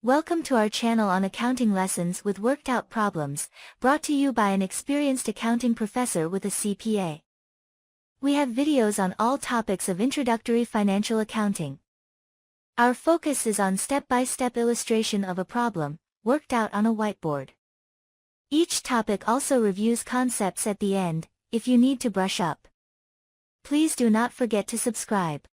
Welcome to our channel on accounting lessons with worked out problems, brought to you by an experienced accounting professor with a CPA. We have videos on all topics of introductory financial accounting. Our focus is on step-by-step illustration of a problem, worked out on a whiteboard. Each topic also reviews concepts at the end, if you need to brush up. Please do not forget to subscribe.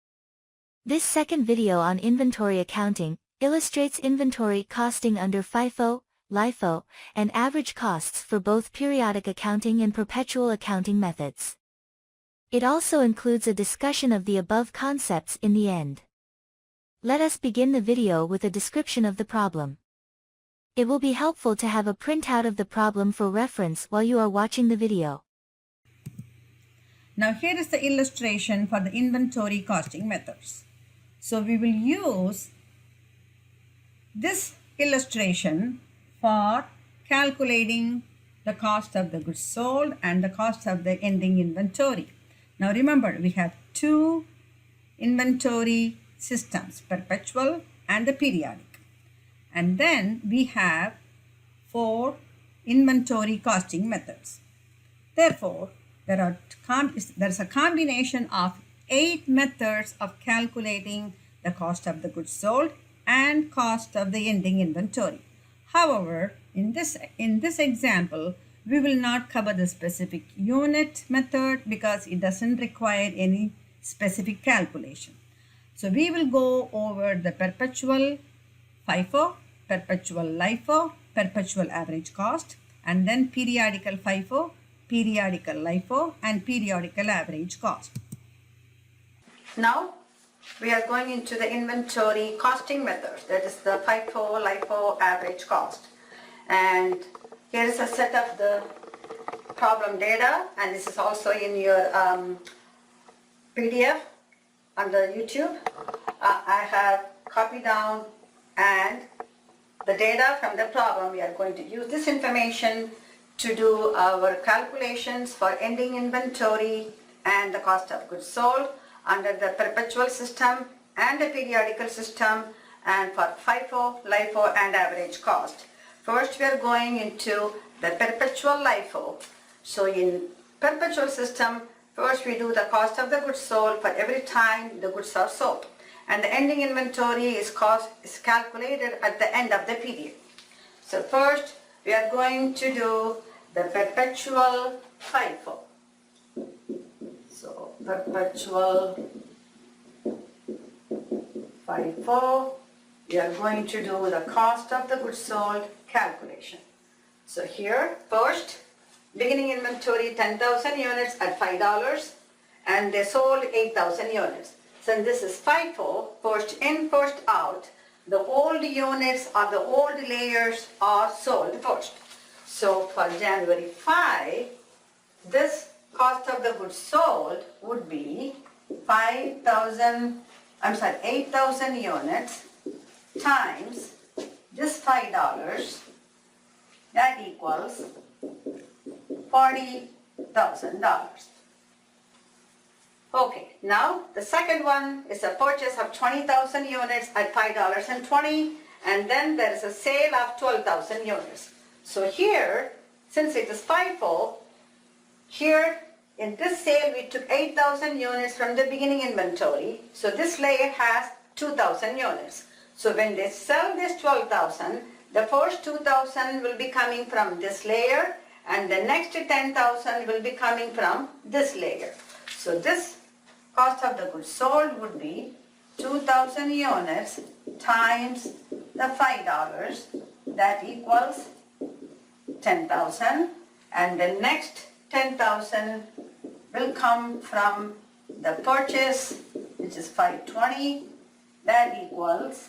This second video on inventory accounting illustrates inventory costing under FIFO, LIFO, and average costs for both periodic accounting and perpetual accounting methods. It also includes a discussion of the above concepts in the end. Let us begin the video with a description of the problem. It will be helpful to have a printout of the problem for reference while you are watching the video. Now here is the illustration for the inventory costing methods. So we will use this illustration for calculating the cost of the goods sold and the cost of the ending inventory. Now remember, we have two inventory systems, perpetual and the periodic. And then we have 4 inventory costing methods. Therefore, there's a combination of 8 methods of calculating the cost of the goods sold and cost of the ending inventory. However, in this example, we will not cover the specific unit method because it doesn't require any specific calculation. So we will go over the Perpetual FIFO, Perpetual LIFO, Perpetual Average cost, and then Periodical FIFO, Periodical LIFO, and Periodical Average cost. Now we are going into the inventory costing method, that is the FIFO, LIFO, average cost. And here is a set of the problem data, and this is also in your PDF under YouTube. I have copied down and the data from the problem. We are going to use this information to do our calculations for ending inventory and the cost of goods sold under the perpetual system and the periodical system, and for FIFO, LIFO, and average cost. First, we are going into the perpetual LIFO. So in perpetual system, first we do the cost of the goods sold for every time the goods are sold. And the ending inventory is calculated at the end of the period. So first, we are going to do the perpetual FIFO. So perpetual FIFO, we are going to do the cost of the goods sold calculation. So here, first, beginning inventory 10,000 units at $5, and they sold 8,000 units. So this is FIFO, first in, first out. The old units or the old layers are sold first. So for January 5, this cost of the goods sold would be 8,000 units times this $5, that equals $40,000. Okay, now the second one is a purchase of 20,000 units at $5.20, and then there is a sale of 12,000 units. So here, since it is FIFO, here in this sale we took 8,000 units from the beginning inventory. So this layer has 2,000 units. So when they sell this 12,000, the first 2,000 will be coming from this layer, and the next 10,000 will be coming from this layer. So this cost of the goods sold would be 2,000 units times the $5, that equals 10,000, and the next 10,000 will come from the purchase, which is $520, that equals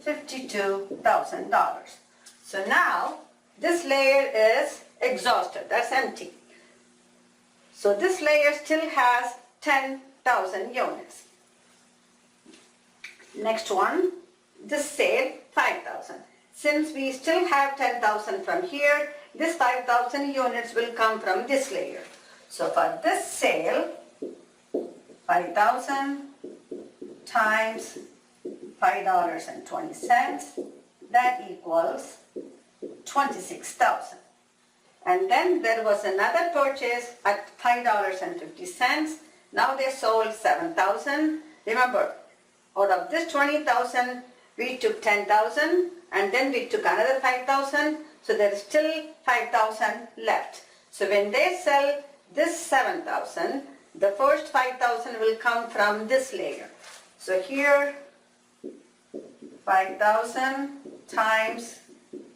$52,000. So now this layer is exhausted, that's empty. So this layer still has 10,000 units. Next one, this sale 5,000. Since we still have 10,000 from here, this 5,000 units will come from this layer. So for this sale, 5,000 times $5.20. That equals 26,000. And then there was another purchase at $5.50. Now they sold 7,000. Remember, out of this 20,000, we took 10,000 and then we took another 5,000. So there is still 5,000 left. So when they sell this 7,000, the first 5,000 will come from this layer. So here, 5,000 times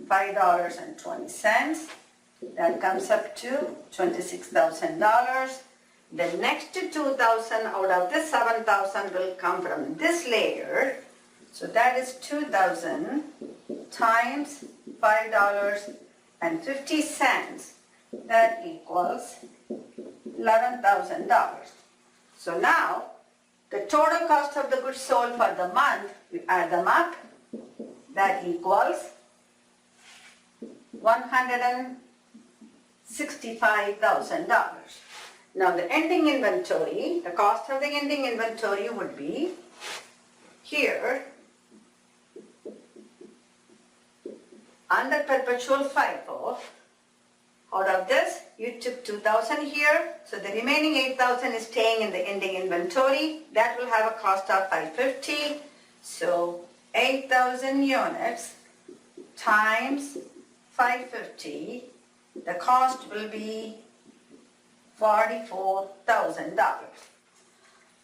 $5.20. That comes up to $26,000. The next 2,000 out of this 7,000 will come from this layer. So that is 2,000 times $5.50. That equals $11,000. So now the total cost of the goods sold for the month, we add them up, that equals $165,000. Now the ending inventory, the cost of the ending inventory would be here under Perpetual FIFO. Out of this, you took 2,000 here, so the remaining 8,000 is staying in the ending inventory. That will have a cost of $550. So 8,000 units times $550, the cost will be $44,000.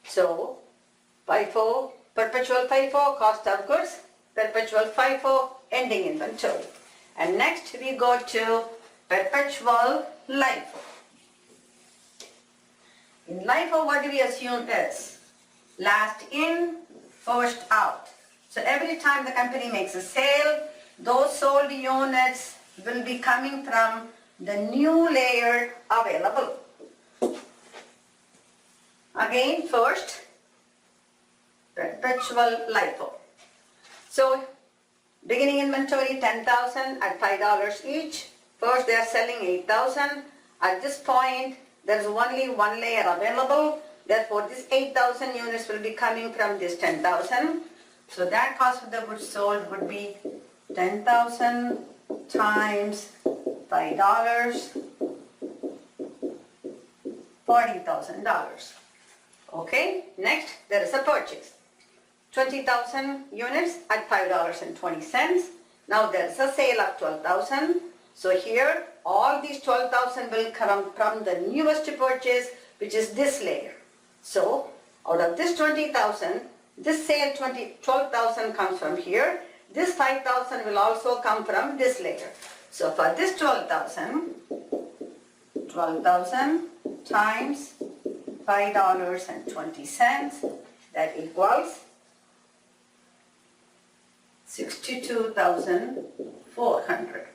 So FIFO, Perpetual FIFO, cost of goods, Perpetual FIFO, ending inventory. And next we go to Perpetual LIFO. In LIFO, what do we assume is last in, first out. So every time the company makes a sale, those sold units will be coming from the new layer available. Again, first, Perpetual LIFO. So beginning inventory 10,000 at $5 each. First they are selling 8,000. At this point there is only one layer available. Therefore this 8,000 units will be coming from this 10,000. So that cost of the goods sold would be 10,000 times $5, $40,000. Okay, next there is a purchase. 20,000 units at $5.20. Now there is a sale of 12,000. So here all these 12,000 will come from the newest purchase, which is this layer. So out of this 20,000, this sale 12,000 comes from here. This 5,000 will also come from this layer. So for this 12,000 times $5.20, that equals 62,400.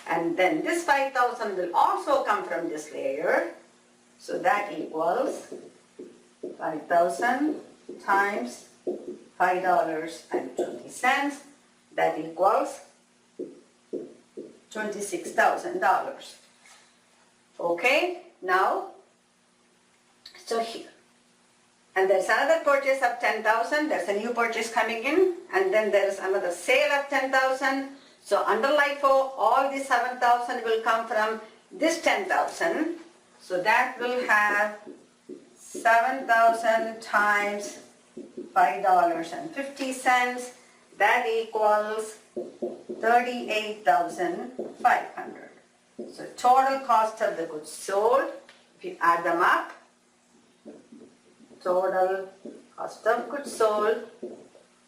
And then this 5,000 will also come from this layer. So that equals 5,000 times $5.20. That equals $26,000. Okay, now, so here. And there's another purchase of 10,000. There's a new purchase coming in. And then there's another sale of 10,000. So under LIFO, all these 7,000 will come from this 10,000. So that will have 7,000 times $5.50. That equals 38,500. So total cost of the goods sold, if you add them up, total cost of goods sold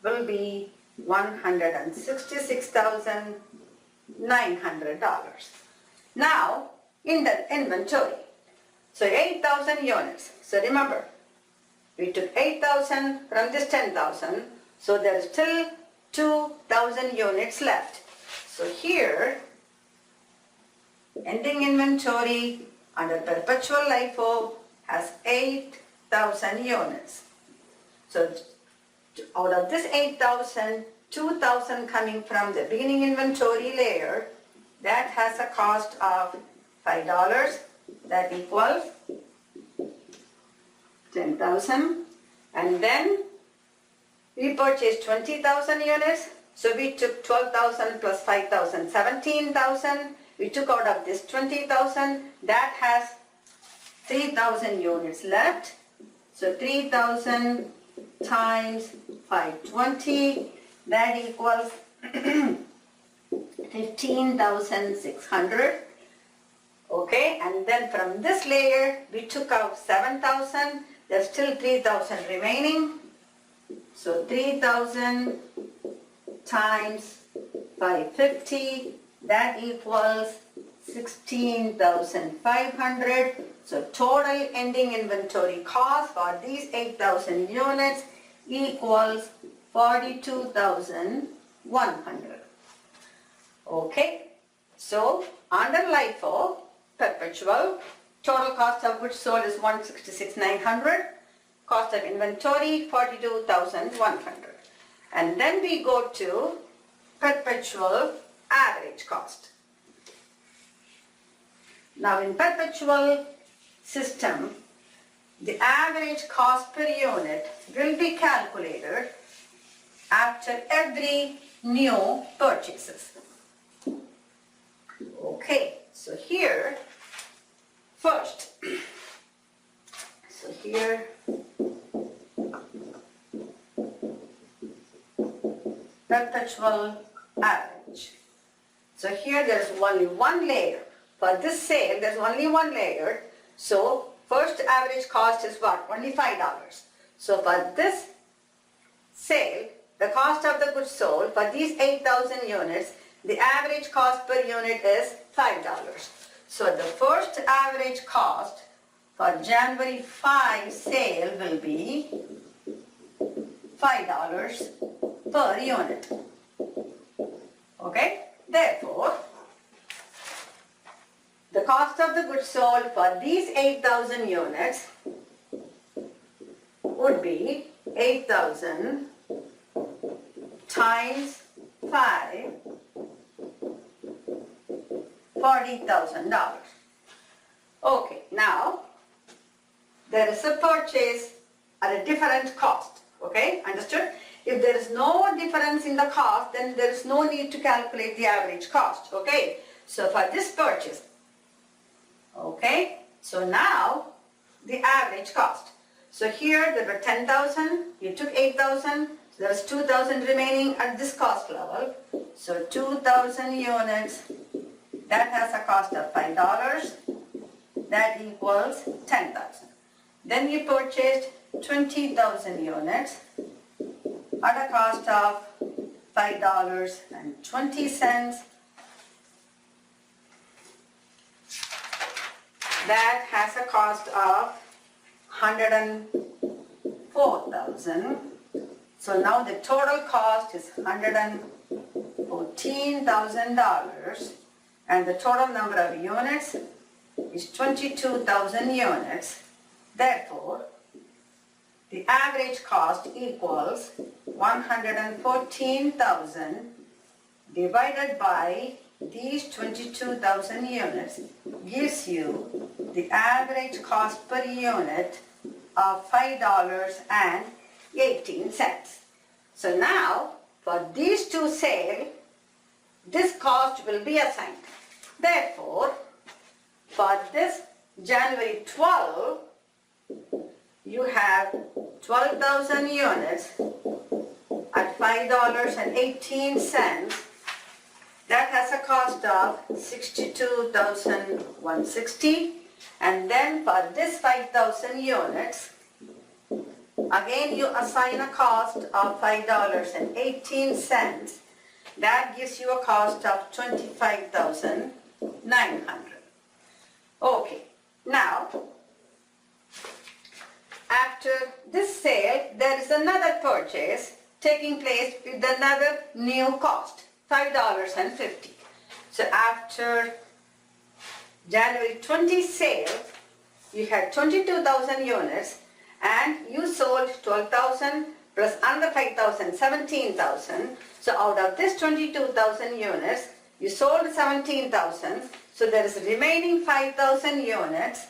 will be $166,900. Now, in the inventory, so 8,000 units. So remember, we took 8,000 from this 10,000, so there is still 2,000 units left. So here, ending inventory under Perpetual LIFO has 8,000 units. So out of this 8,000, 2,000 coming from the beginning inventory layer, that has a cost of $5. That equals 10,000. And then We purchased 20,000 units, so we took 12,000 plus 5,000, 17,000. We took out of this 20,000, that has 3,000 units left. So 3,000 times 520, that equals 15,600. Okay, and then from this layer, we took out 7,000. There's still 3,000 remaining. So 3,000 times 550, that equals 16,500. So total ending inventory cost for these 8,000 units equals 42,100. Okay, so under LIFO, perpetual, total cost of goods sold is 166,900. Cost of inventory 42,100. And then we go to perpetual average cost. Now in perpetual system, the average cost per unit will be calculated after every new purchases. Okay, so here, first, so here, perpetual average. So here there is only one layer. For this sale, there's only one layer. So first average cost is what? Only $5. So for this sale, the cost of the goods sold for these 8,000 units, the average cost per unit is $5. So the first average cost for January 5 sale will be $5 per unit. Okay? Therefore, the cost of the goods sold for these 8,000 units would be 8,000 times 5, $40,000. Okay, now there is a purchase at a different cost. Okay, understood? If there is no difference in the cost, then there is no need to calculate the average cost. Okay, so for this purchase, okay, so now the average cost. So here there were 10,000, you took 8,000, so there is 2,000 remaining at this cost level. So 2,000 units, that has a cost of $5, that equals 10,000. Then you purchased 20,000 units at a cost of $5.20. That has a cost of 104,000. So now the total cost is $114,000 and the total number of units is 22,000 units. Therefore, the average cost equals 114,000 divided by these 22,000 units gives you the average cost per unit of $5.18. So now, for these two sales, this cost will be assigned. Therefore, for this January 12, you have 12,000 units at $5.18. That has a cost of $62,160. And then for this 5,000 units, again you assign a cost of $5.18. That gives you a cost of $25,900. Okay, now after this sale, there is another purchase taking place with another new cost, $5.50. So after January 20 sale, you had 22,000 units and you sold 12,000 plus another 5,000, 17,000. So out of this 22,000 units, you sold 17,000. So there is remaining 5,000 units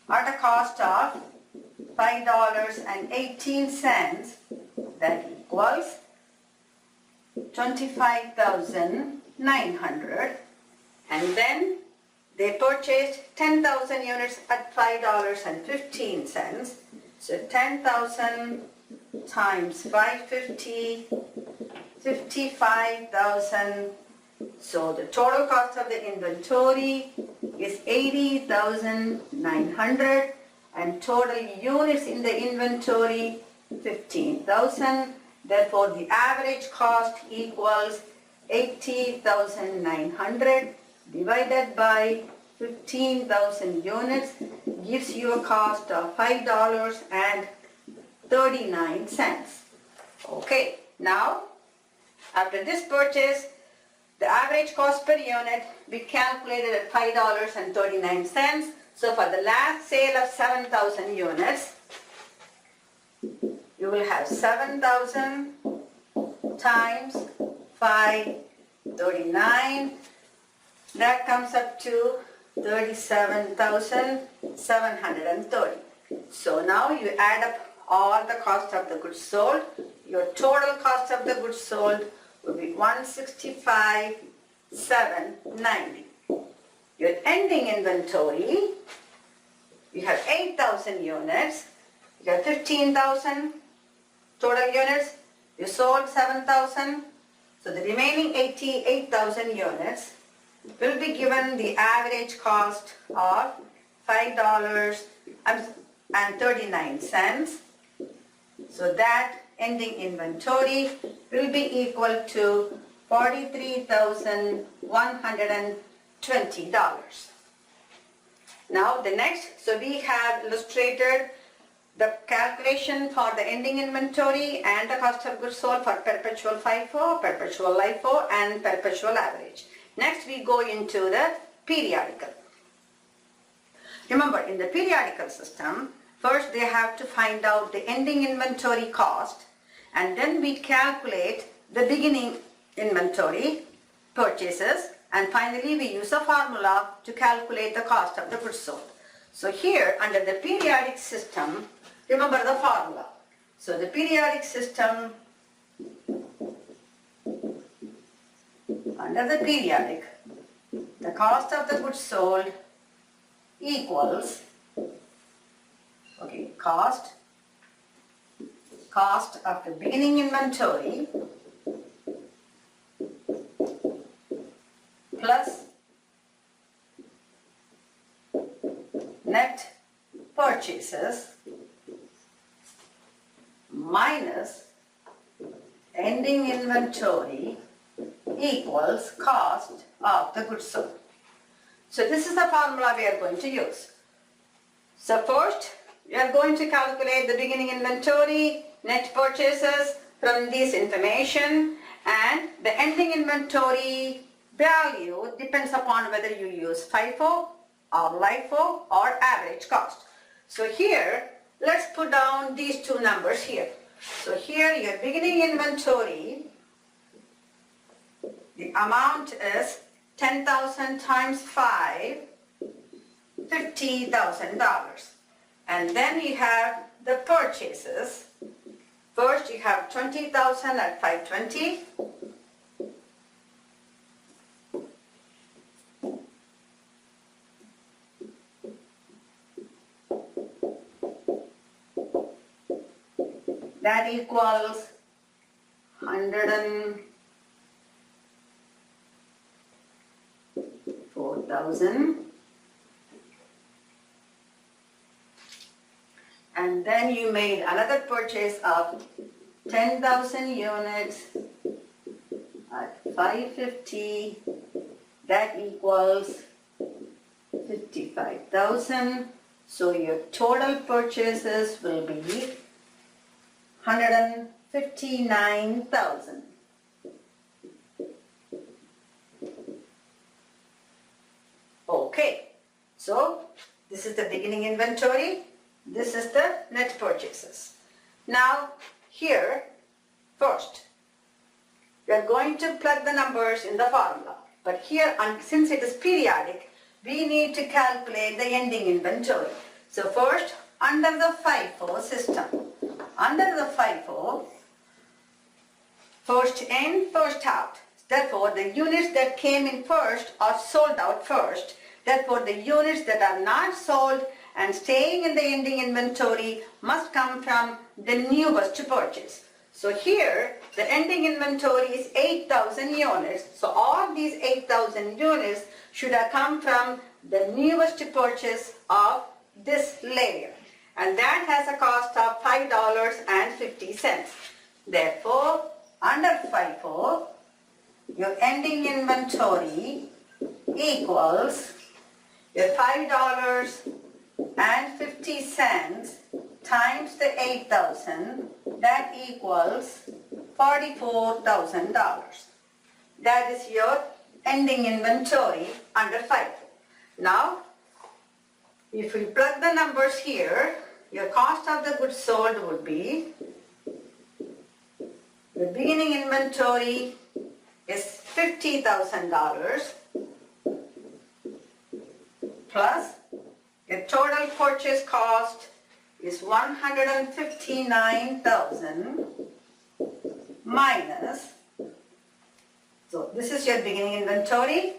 at a cost of $5.18, that equals 25,900, and then they purchased 10,000 units at $5.15. So 10,000 times 550, 55,000. So the total cost of the inventory is 80,900, and total units in the inventory 15,000. Therefore, the average cost equals 80,900 divided by 15,000 units gives you a cost of $5.39. Okay, now after this purchase, the average cost per unit we calculated at $5.39. So for the last sale of 7,000 units, you will have 7,000 times 539. That comes up to 37,730. So now you add up all the cost of the goods sold. Your total cost of the goods sold will be 165,790. Your ending inventory, you have 8,000 units. You have 15,000 total units. You sold 7,000. So the remaining 88,000 units will be given the average cost of $5.39. So that ending inventory will be equal to $43,120. Now the next, so we have illustrated the calculation for the ending inventory and the cost of goods sold for Perpetual FIFO, Perpetual LIFO, and Perpetual Average. Next we go into the periodical. Remember, in the periodical system, first they have to find out the ending inventory cost, and then we calculate the beginning inventory purchases, and finally we use a formula to calculate the cost of the goods sold. So here under the periodic system, remember the formula. So the periodic system, under the periodic, the cost of the goods sold equals, okay, cost of the beginning inventory plus net purchases minus ending inventory equals cost of the goods sold. So this is the formula we are going to use. So first we are going to calculate the beginning inventory, net purchases from this information, and the ending inventory value depends upon whether you use FIFO or LIFO or average cost. So here, let's put down these two numbers here. So here your beginning inventory, the amount is 10,000 times 5, $50,000. And then you have the purchases. First you have 20,000 at 520. That equals 104,000. And then you made another purchase of 10,000 units at 550. That equals 55,000. So your total purchases will be 159,000. Okay, so this is the beginning inventory, this is the net purchases. Now here, first, we are going to plug the numbers in the formula. But here, since it is periodic, we need to calculate the ending inventory. So first, under the FIFO system. Under the FIFO, first in, first out. Therefore, the units that came in first are sold out first. Therefore, the units that are not sold and staying in the ending inventory must come from the newest purchase. So here, the ending inventory is 8,000 units. So all these 8,000 units should have come from the newest purchase of this layer. And that has a cost of $5.50. Therefore, under FIFO, your ending inventory equals your $5.50 times the 8,000, that equals $44,000. That is your ending inventory under FIFO. Now, if we plug the numbers here, your cost of the goods sold would be, the beginning inventory is $50,000 plus your total purchase cost is $159,000 minus, so this is your beginning inventory,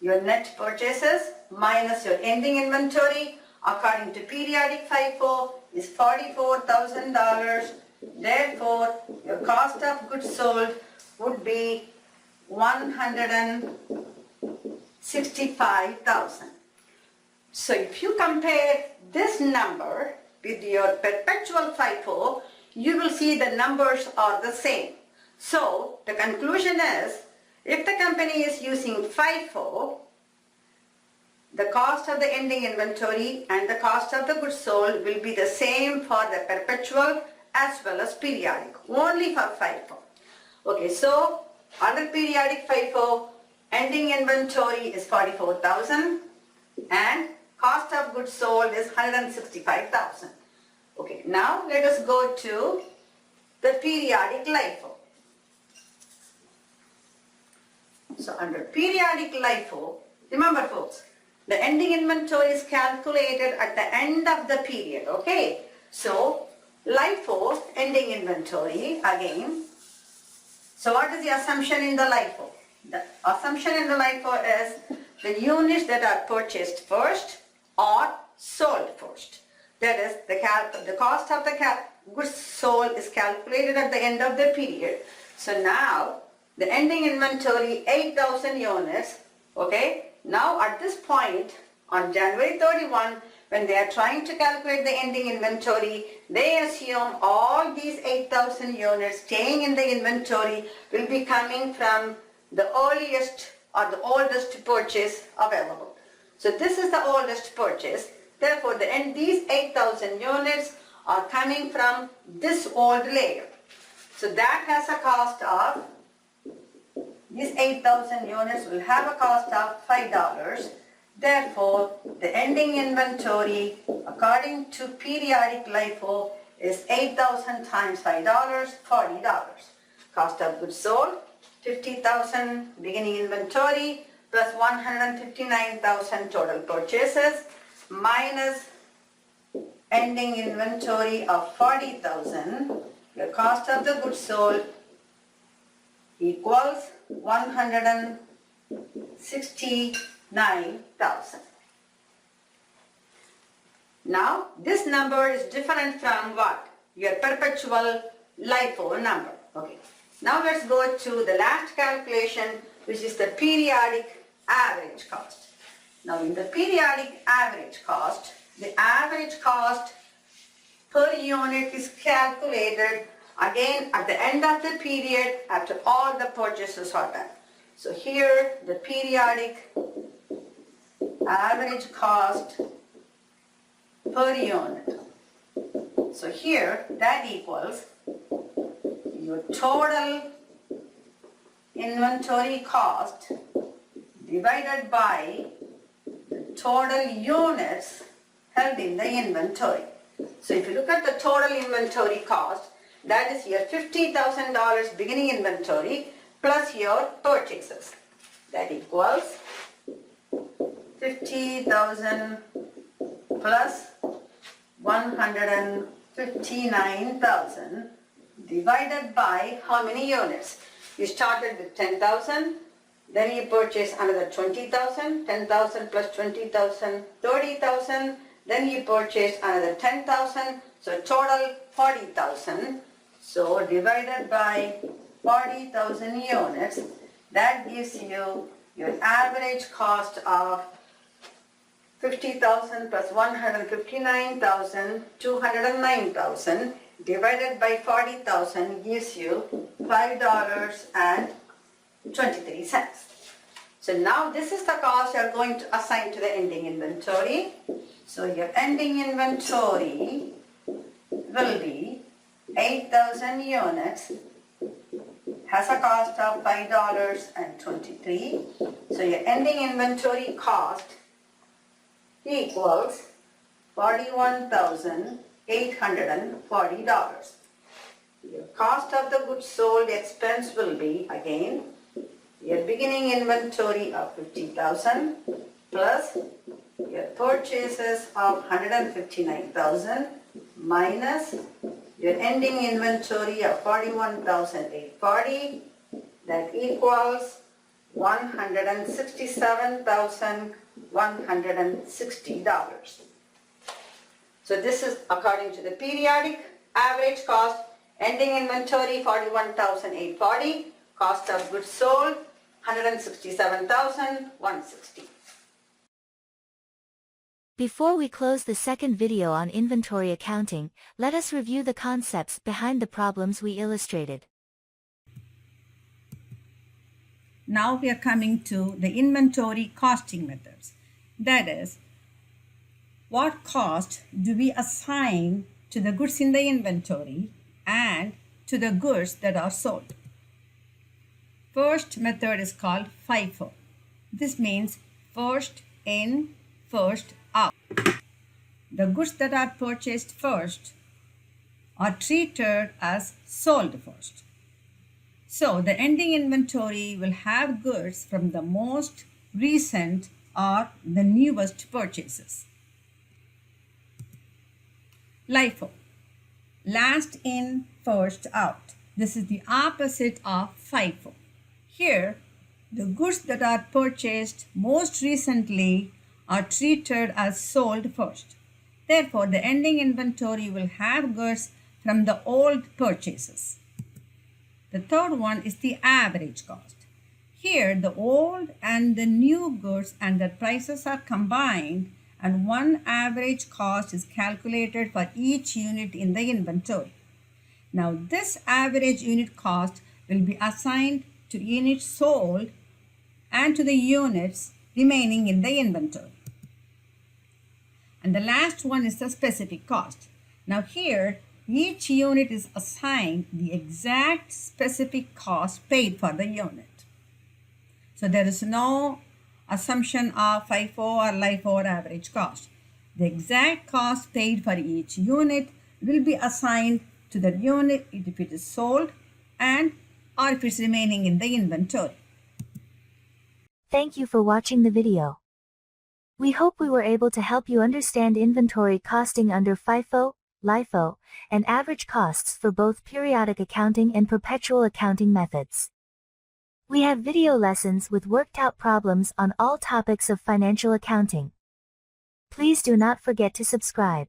your net purchases minus your ending inventory according to periodic FIFO is $44,000. Therefore, your cost of goods sold would be $165,000. So if you compare this number with your perpetual FIFO, you will see the numbers are the same. So the conclusion is, if the company is using FIFO, the cost of the ending inventory and the cost of the goods sold will be the same for the perpetual as well as periodic, only for FIFO. Okay, so under periodic FIFO, ending inventory is 44,000 and cost of goods sold is 165,000. Okay, now let us go to the periodic LIFO. So under periodic LIFO, remember folks, the ending inventory is calculated at the end of the period, okay? So LIFO, ending inventory, again. So what is the assumption in the LIFO? The assumption in the LIFO is the units that are purchased first or sold first. That is, the cost of the goods sold is calculated at the end of the period. So now, the ending inventory, 8,000 units, okay? Now at this point, on January 31, when they are trying to calculate the ending inventory, they assume all these 8,000 units staying in the inventory will be coming from the earliest or the oldest purchase available. So this is the oldest purchase. Therefore, these 8,000 units are coming from this old layer. So that has a cost of, these 8,000 units will have a cost of $5. Therefore, the ending inventory, according to periodic LIFO, is 8,000 times $5, $40. Cost of goods sold, 50,000 beginning inventory plus 159,000 total purchases minus ending inventory of 40,000. The cost of the goods sold equals 169,000. Now, this number is different from what? Your perpetual LIFO number. Okay. Now let's go to the last calculation, which is the periodic average cost. Now in the periodic average cost, the average cost per unit is calculated again at the end of the period after all the purchases are done. So here the periodic average cost per unit. So here that equals your total inventory cost divided by the total units held in the inventory. So if you look at the total inventory cost, that is your $50,000 beginning inventory plus your purchases. That equals 50,000 plus 159,000 divided by how many units? You started with 10,000, then you purchase another 20,000, 10,000 plus 20,000, 30,000, then you purchase another 10,000, so total 40,000. So divided by 40,000 units, that gives you your average cost of 50,000 plus 159,000, 209,000 divided by 40,000 gives you $5.23. So now this is the cost you are going to assign to the ending inventory. So your ending inventory will be 8,000 units, has a cost of $5.23. So your ending inventory cost equals $41,840. Your cost of the goods sold expense will be, again, your beginning inventory of 50,000 plus your purchases of 159,000 minus your ending inventory of 41,840. That equals $167,160. So this is according to the periodic average cost, ending inventory 41,840, cost of goods sold 167,160. Before we close the second video on inventory accounting, let us review the concepts behind the problems we illustrated. Now we are coming to the inventory costing methods. That is, what cost do we assign to the goods in the inventory and to the goods that are sold? First method is called FIFO. This means first in, first out. The goods that are purchased first are treated as sold first. So the ending inventory will have goods from the most recent or the newest purchases. LIFO, last in, first out. This is the opposite of FIFO. Here, the goods that are purchased most recently are treated as sold first. Therefore, the ending inventory will have goods from the old purchases. The third one is the average cost. Here, the old and the new goods and their prices are combined, and one average cost is calculated for each unit in the inventory. Now, this average unit cost will be assigned to units sold and to the units remaining in the inventory. And the last one is the specific cost. Now here, each unit is assigned the exact specific cost paid for the unit. So there is no assumption of FIFO or LIFO or average cost. The exact cost paid for each unit will be assigned to the unit if it is sold and or if it's remaining in the inventory. Thank you for watching the video. We hope we were able to help you understand inventory costing under FIFO, LIFO, and average costs for both periodic accounting and perpetual accounting methods. We have video lessons with worked out problems on all topics of financial accounting. Please do not forget to subscribe.